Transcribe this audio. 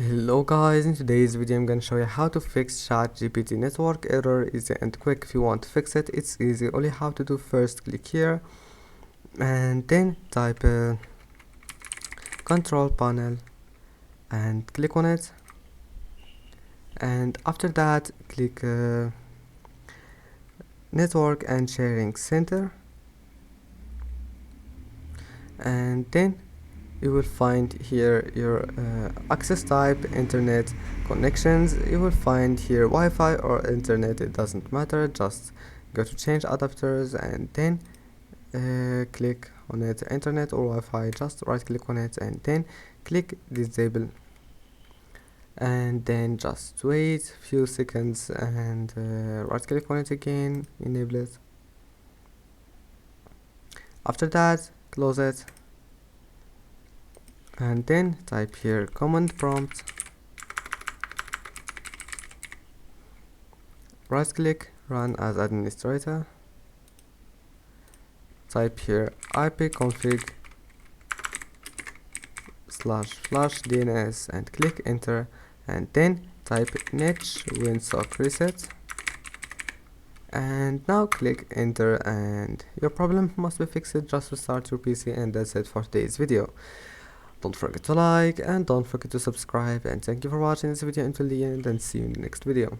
Hello guys, in today's video I'm gonna show you how to fix ChatGPT network error. Easy and quick. If you want to fix it, it's easy. All you have to do, first click here and then type control panel and click on it, and after that click network and sharing center, and then you will find here your access type, internet connections. You will find here Wi-Fi or internet, it doesn't matter. Just go to change adapters and then click on it, internet or Wi-Fi. Just right click on it and then click disable, and then just wait a few seconds and right click on it again, enable it. After that close it and then type here command prompt, right click, run as administrator, type here ipconfig // DNS and click enter, and then type netsh winsock reset, and now click enter and your problem must be fixed. Just restart your PC, and that's it for today's video. Don't forget to like and don't forget to subscribe, and thank you for watching this video until the end, and see you in the next video.